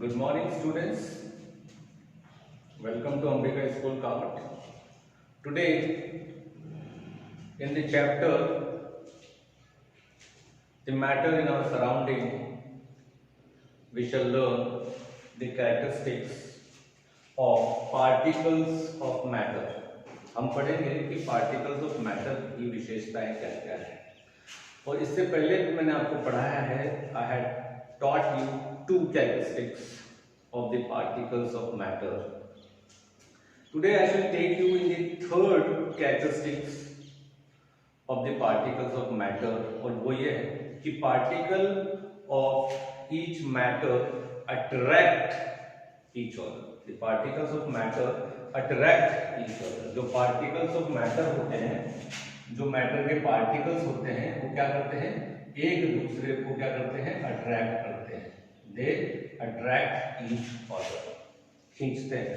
Good morning, students. Welcome to Ambika School, Kamat. Today, in the chapter, the matter in our surrounding, we shall learn the characteristics of particles of matter. हम पढ़ेंगे कि particles of matter की विशेषताएं क्या क्या है। और इससे पहले मैंने आपको पढ़ाया है, I had taught you two characteristics of the particles of matter. Today I shall take you in the third characteristics of the particles of matter, और वो ये है कि particle of each matter attract each other. The particles of matter attract each other. जो particles of matter होते हैं, जो matter के पार्टिकल्स होते हैं, वो क्या करते हैं, एक दूसरे को क्या करते हैं, अट्रैक्ट करते हैं. दे अट्रैक्ट ईच अदर, खींचते हैं.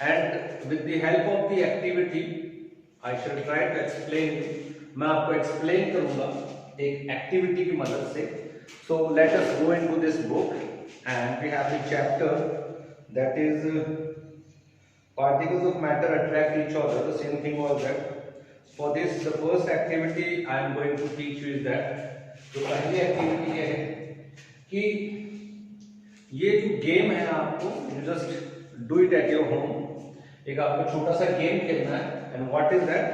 And with the help of the activity I shall try to explain. मैं आपको एक्सप्लेन करूंगा एक एक्टिविटी की मदद से. So let us go into this book and we have the chapter that is particles of matter attract each other. The same thing was that. For this, the first activity I am going to teach you is that, जो पहली activity है कि ये जो game है आपको, you just do it at your home. एक आपको छोटा सा गेम खेलना है. And what is that?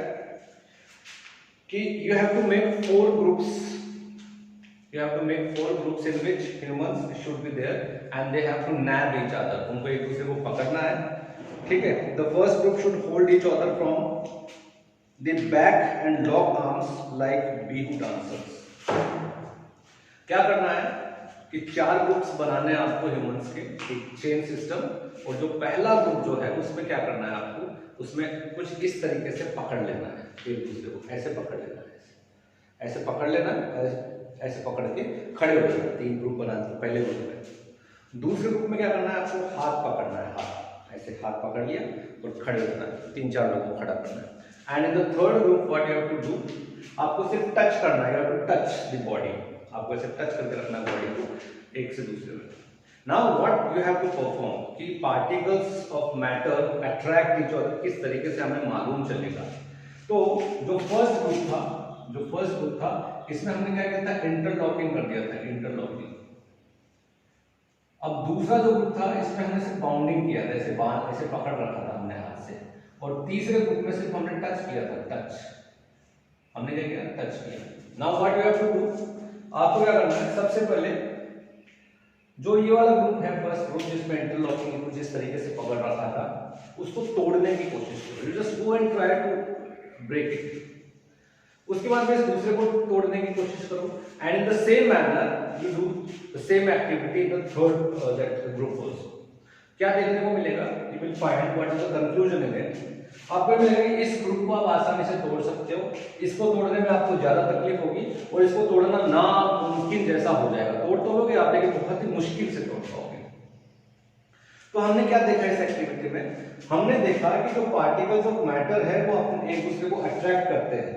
कि you have to make four groups. You have to make four groups in which humans should be there and they have to nab each other. उनको एक दूसरे को पकड़ना है. ठीक है. The first group should hold each other from the back and lock arms like bihu dancers. क्या करना है कि चार ग्रुप्स बनाने हैं आपको ह्यूमंस के, एक चेन सिस्टम. और जो पहला ग्रुप जो है उसमें क्या करना है आपको, उसमें कुछ इस तरीके से पकड़ लेना है, एक दूसरे को ऐसे पकड़ लेना है, ऐसे पकड़ लेना है, ऐसे पकड़ के खड़े हो जाना. तीन ग्रुप बनाने पहले ग्रुप में. दूसरे ग्रुप में क्या करना है, आपको हाथ पकड़ना है, हाथ ऐसे हाथ पकड़ लिया और खड़े होना है. तीन चार लोगों को खड़ा करना है. And in the third group what you have to do, आपको सिर्फ टच करना है. You have to touch the body. आपको ऐसे टच करके रखना है बॉडी को एक से दूसरे में. Now what you have to perform कि particles of matter attract each other किस तरीके से हमें मालूम चलेगा. तो जो फर्स्ट ग्रुप था इसमें हमने क्या किया था, इंटरलॉकिंग कर दिया था, इंटरलॉकिंग. अब दूसरा जो ग्रुप था इसमें हमने सिर्फ बाउंडिंग किया था, ऐसे बांध ऐसे पकड़ रखा था हमने हाथ से. और तीसरे ग्रुप में सिर्फ हमने टच किया था, टच. हमने क्या किया, टच किया. Now what you have to do, आपको क्या करना है, सबसे पहले जो ये वाला ग्रुप है, फर्स्ट ग्रुप जिसमें इंटरलॉकिंग कुछ इस तरीके से पकड़ रखा था, उसको तोड़ने की कोशिश करो. You just go and try to break it. उसके बाद में इस दूसरे को तोड़ने की कोशिश करो. And in the same manner you do the same activity in the third that group also. क्या देखने को मिलेगा, you will find what is the conclusion in it. आपको मिलेगा कि इस ग्रुप को आप आसानी से तोड़ सकते हो. इसको तोड़ने में आपको ज्यादा तकलीफ होगी और इसको तोड़ना नामुमकिन जैसा हो जाएगा. तोड़ तो लोगे आप, लेकिन बहुत ही मुश्किल से तोड़ पाओगे. तो हमने क्या देखा इस एक्टिविटी में, हमने देखा कि जो पार्टिकल्स ऑफ मैटर है वो अपन एक दूसरे को अट्रैक्ट करते हैं,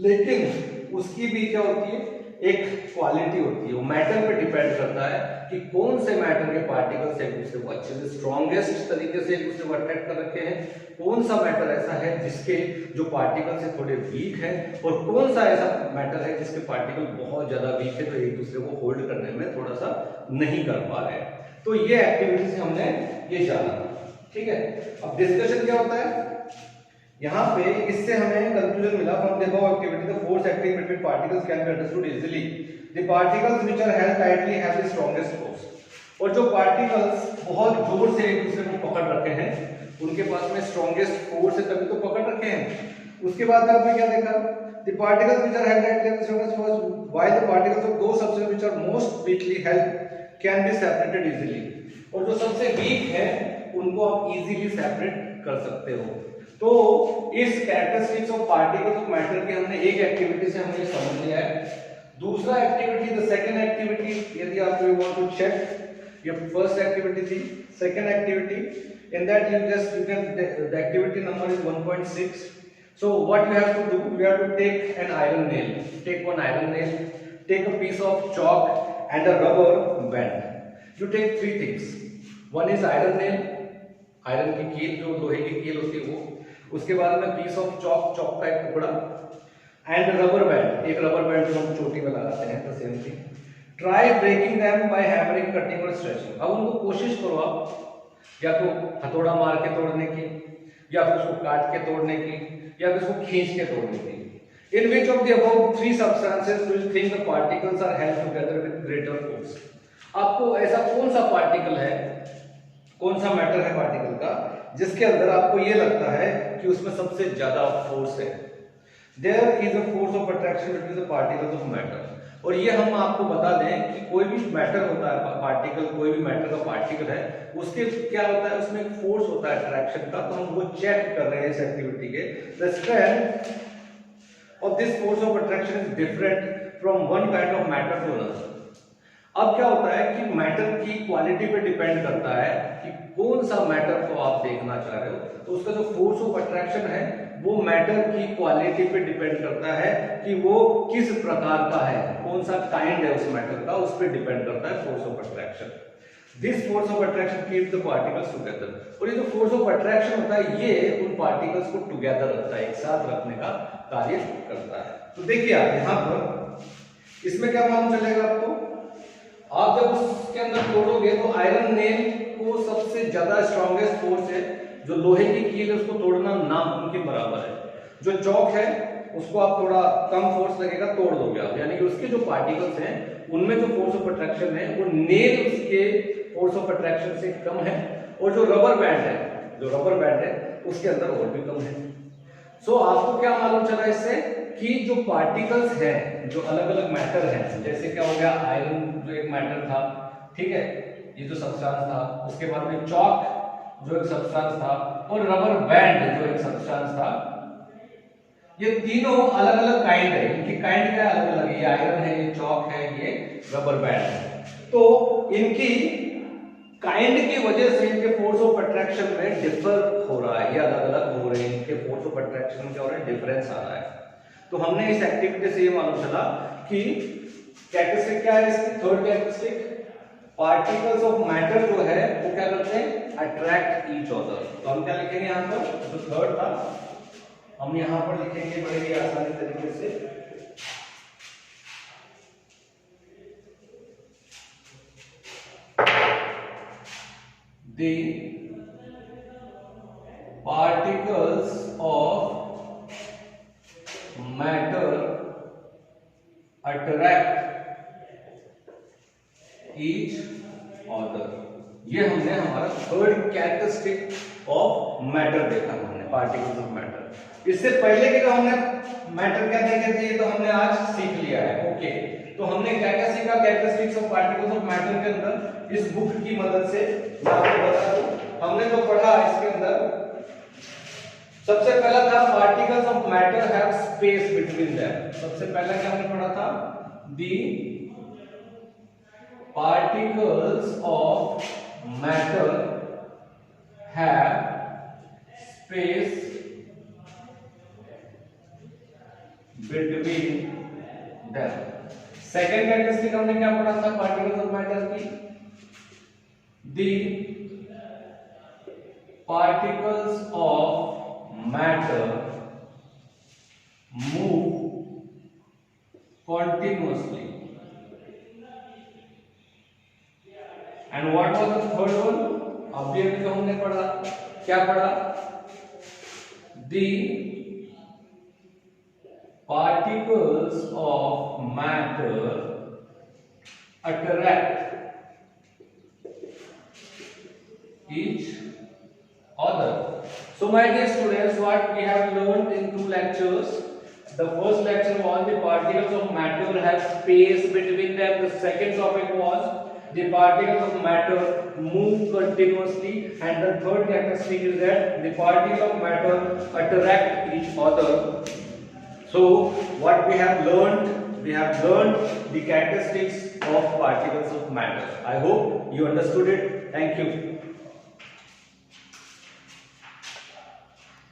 लेकिन उसकी भी क्या होती है, एक क्वालिटी होती है. वो मैटर पे डिपेंड करता है कि कौन से मैटर के पार्टिकल्स एक दूसरे को अच्छे से स्ट्रॉन्गेस्ट तरीके से एक दूसरे को अट्रैक्ट कर रखे हैं, कौन सा मैटर ऐसा है जिसके जो पार्टिकल्स है थोड़े वीक है, और कौन सा ऐसा मैटर है जिसके पार्टिकल बहुत ज्यादा वीक है तो एक दूसरे को होल्ड करने में थोड़ा सा नहीं कर पा रहे हैं. तो ये एक्टिविटी से हमने ये जाना. ठीक है. अब डिस्कशन क्या होता है यहाँ पे, इससे हमें कंक्लूजन मिला from the above activity the force acting between particles can be understood easily. The particles which are held tightly have the strongest force. और जो पार्टिकल्स बहुत जोर से एक दूसरे को पकड़ रखे हैं उनके पास में स्ट्रॉन्गेस्ट फोर्स है, तभी तो पकड़ रखे हैं. उसके बाद आपने क्या देखा, the particles which are held tightly have the strongest force while the particles of those substances which are most weakly held can be separated easily. और जो सबसे वीक है उनको आप इजीली सेपरेट कर सकते हो. तो इस characteristics of particles of matter के हमने एक एक्टिविटी से हमने समझ लिया है. दूसरा एक्टिविटी, द सेकंड एक्टिविटी, यदि आप यू वांट टू चेक, ये फर्स्ट एक्टिविटी थी. Second activity, in that you can the activity number is 1.6. So what you have to do, you have to take an iron nail, take one iron nail, take a piece of chalk and a rubber band. You take three things. One is iron nail, iron की कील, जो लोहे की कील होती है वो, उसके बाद में पीस ऑफ चॉक, चॉक का एक टुकड़ा, एंड रबर बैंड, एक रबर बैंड जो हम चोटी में लगाते हैं, the same thing. Try breaking them by hammering, cutting और स्ट्रेचिंग। अब उनको कोशिश करो आप या तो हथौड़ा मार के तोड़ने की, या फिर उसको काट के तोड़ने की, या फिर उसको खींच के तोड़ने की। In which of the above three substances do you think the particles are held together with greater force? आपको ऐसा कौन सा पार्टिकल है, कौन सा मैटर है पार्टिकल का, जिसके अंदर आपको ये लगता है कि उसमें सबसे ज्यादा फोर्स है? There is a force of attraction between the particles of matter. और ये हम आपको बता दें कि कोई भी मैटर होता है, पार्टिकल, कोई भी मैटर का पार्टिकल है, उसके क्या होता है, उसमें एक फोर्स होता है अट्रैक्शन का। तो हम वो चेक कर रहे हैं इस एक्टिविटी के। The strength of this force of attraction is different from one kind of matter to another. अब क्या होता है कि मैटर की क्वालिटी पे डिपेंड करता है कि कौन सा मैटर को आप देखना चाह रहे हो। तो उसका जो फोर्स ऑफ अट्रैक्शन है वो मैटर की क्वालिटी पे डिपेंड करता है कि वो किस प्रकार का है, कौन सा काइंड है उस मैटर का, उस पर डिपेंड करता है force of attraction. This force of attraction keeps the particles together. और ये जो फोर्स ऑफ अट्रैक्शन होता है ये उन पार्टिकल्स को टुगेदर रखता है, एक साथ रखने का कार्य करता है। तो देखिए आप यहाँ पर इसमें क्या मालूम चलेगा आपको, आप जब उसके अंदर तोड़ोगे तो आयरन नेल को सबसे ज्यादा स्ट्रॉन्गेस्ट फोर्स है, जो लोहे की कील है उसको तोड़ना नामुमकिन बराबर है। जो चौक है उसको आप थोड़ा कम फोर्स लगेगा, तोड़ दोगे आप, यानी कि उसके जो पार्टिकल्स हैं उनमें जो फोर्स ऑफ अट्रैक्शन है वो नेल उसके फोर्स ऑफ अट्रैक्शन से कम है, और जो रबर बैंड है, जो रबर बैंड है उसके अंदर और भी कम है। सो आपको क्या मालूम चला इससे कि जो पार्टिकल्स हैं, जो अलग अलग मैटर हैं, जैसे क्या हो गया आयरन जो एक मैटर था, ठीक है, ये जो सब्सटेंस था, उसके बाद में चॉक जो एक सब्सटेंस था, और रबर बैंड जो एक सब्सटेंस था, ये तीनों अलग अलग काइंड है। इनकी काइंड क्या अलग अलग है, ये आयरन है, ये चॉक है, ये रबर बैंड है। तो इनकी काइंड की वजह से इनके फोर्स ऑफ अट्रैक्शन में डिफर हो रहा है, ये अलग अलग हो रहे हैं, इनके फोर्स ऑफ अट्रैक्शन में क्या हो रहा है, डिफरेंस आ रहा है। तो हमने इस एक्टिविटी से ये मालूम चला कि कैरेक्टरिस्टिक क्या है इसकी, third characteristic, particles of matter जो है वो क्या करते हैं, अट्रैक्ट ईच अदर। तो हम क्या लिखेंगे यहाँ पर, जो थर्ड था हम यहाँ पर लिखेंगे बड़े ही आसानी तरीके से, the particles of matter attract each other। ये हमने हमारा थर्ड कैरेक्टरिस्टिक ऑफ मैटर देखा, हमने पार्टिकल्स ऑफ मैटर। इससे पहले के जो हमने मैटर क्या देखे थे ये तो हमने आज सीख लिया है। ओके, तो हमने क्या क्या सीखा characteristics of particles of matter के अंदर इस बुक की मदद से। मैं आपको बता दूं हमने जो पढ़ा इसके अंदर सबसे पहला था particles of matter have space between them. सबसे पहला क्या हमने पढ़ा था, दी particles of matter have space between them। Second characteristic हमने क्या पढ़ा था पार्टिकल्स ऑफ मैटर की, the particles of matter move continuously। And what was the third one? अभी जो हमने पढ़ा, क्या पढ़ा, the particles of matter attract each other। So my dear students, what we have learned in two lectures. The first lecture was the particles of matter have space between them. The second topic was the particles of matter move continuously, and the third characteristic is that the particles of matter attract each other. So what we have learned the characteristics of particles of matter. I hope you understood it. Thank you.